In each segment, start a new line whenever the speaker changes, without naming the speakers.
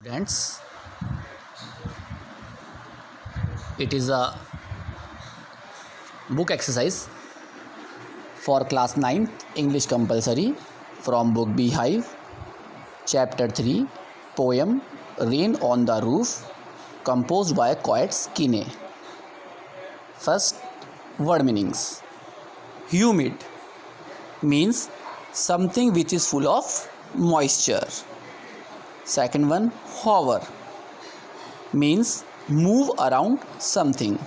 Friends, it is a book exercise for class 9th English compulsory from book Beehive, chapter 3, poem Rain on the Roof, composed by Coates Kine. First, word meanings. Humid means something which is full of moisture. Second one, hover means move around something.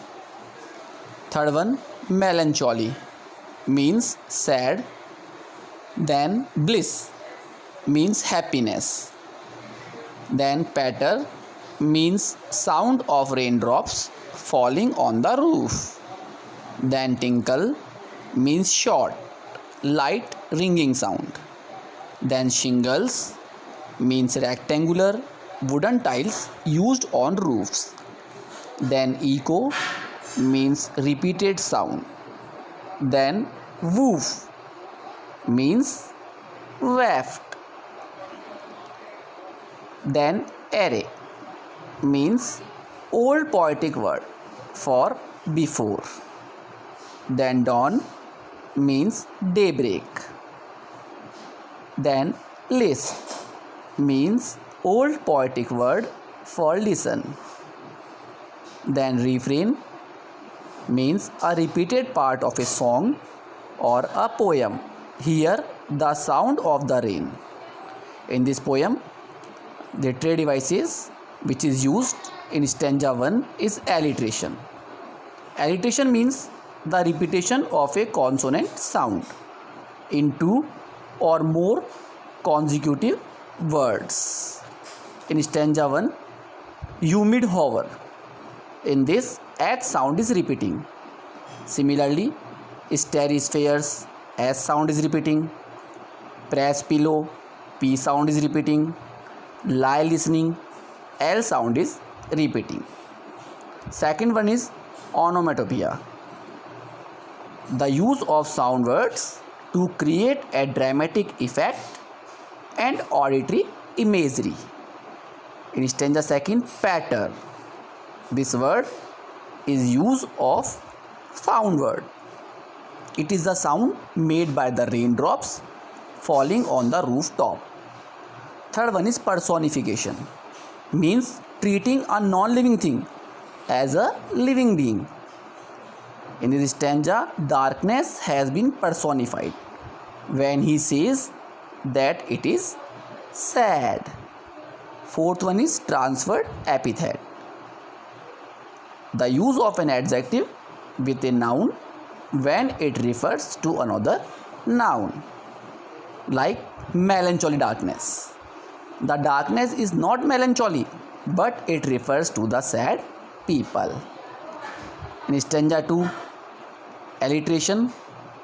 Third one, melancholy means sad. Then bliss means happiness. Then patter means sound of raindrops falling on the roof. Then tinkle means short, light ringing sound. Then shingles means rectangular wooden tiles used on roofs. Then echo means repeated sound. Then woof means waft. Then array means old poetic word for before. Then dawn means daybreak. Then list means old poetic word for listen. Then refrain means a repeated part of a song or a poem. Here the sound of the rain. In this poem, the literary devices which is used in stanza 1 is alliteration. Alliteration means the repetition of a consonant sound in two or more consecutive words. In stanza 1, humid hover. In this, H sound is repeating. Similarly, starry spheres, S sound is repeating. Press pillow, P sound is repeating. Lie listening, L sound is repeating. Second one is onomatopoeia. The use of sound words to create a dramatic effect and auditory imagery. In stanza 2, patter. This word is use of sound word. It is the sound made by the raindrops falling on the rooftop. Third one is personification. Means treating a non-living thing as a living being. In this stanza, darkness has been personified when he says that it is sad. Fourth one is transferred epithet. The use of an adjective with a noun when it refers to another noun, like melancholy darkness. The darkness is not melancholy, but it refers to the sad people. In stanza 2, alliteration.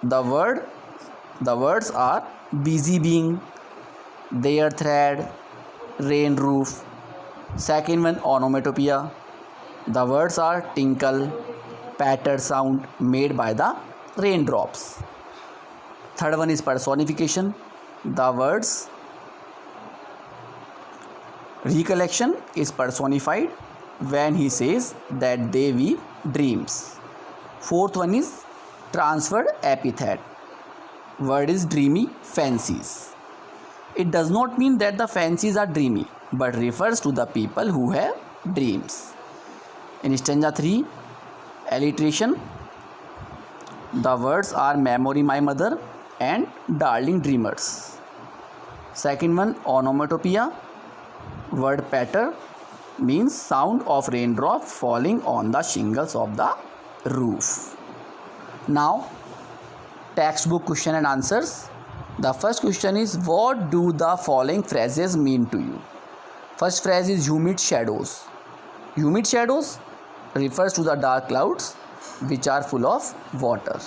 The words are busy being, their thread, rain roof. Second one, onomatopoeia. The words are tinkle, patter sound made by the raindrops. Third one is personification. The words recollection is personified when he says that they weave dreams. Fourth one is transferred epithet. Word is dreamy fancies. It does not mean that the fancies are dreamy, but refers to the people who have dreams. In stanza 3, alliteration. The words are memory my mother and darling dreamers. Second one, onomatopoeia. Word patter means sound of raindrop falling on the shingles of the roof. Now, textbook question and answers. The first question is, what do the following phrases mean to you? First phrase is humid shadows. Humid shadows refers to the dark clouds which are full of water.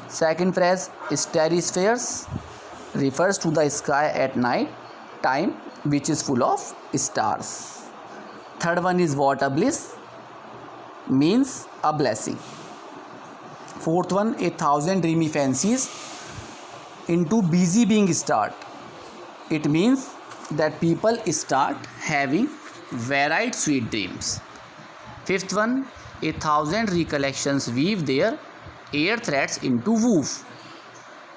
Second phrase, starry spheres, refers to the sky at night time which is full of stars. Third one is what a bliss, means a blessing. Fourth one, a thousand dreamy fancies into busy being start. It means that people start having varied sweet dreams. Fifth one, 1,000 recollections weave their air threads into woof.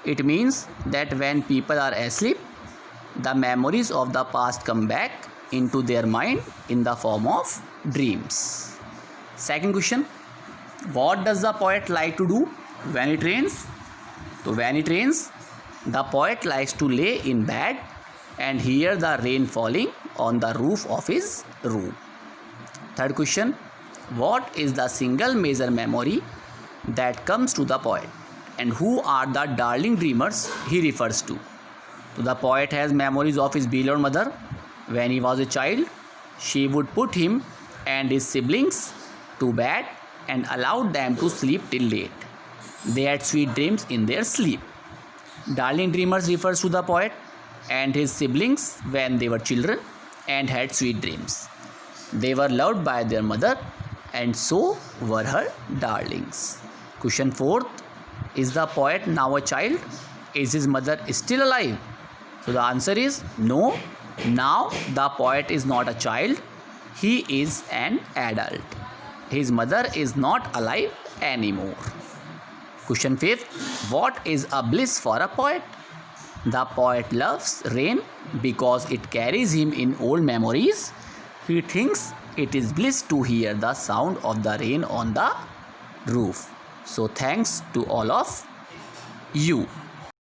It means that when people are asleep, the memories of the past come back into their mind in the form of dreams. Second question, what does the poet like to do when it rains? So when it rains, the poet likes to lay in bed and hear the rain falling on the roof of his room. Third question, what is the single major memory that comes to the poet, and who are the darling dreamers he refers to? So the poet has memories of his beloved mother. When he was a child, she would put him and his siblings to bed and allowed them to sleep till late. They had sweet dreams in their sleep. Darling dreamers refers to the poet and his siblings when they were children and had sweet dreams. They were loved by their mother and so were her darlings. Question 4th, is the poet now a child? Is his mother still alive? So the answer is no. Now the poet is not a child. He is an adult. His mother is not alive anymore. Question 5th, what is a bliss for a poet? The poet loves rain because it carries him in old memories. He thinks it is bliss to hear the sound of the rain on the roof. So thanks to all of you.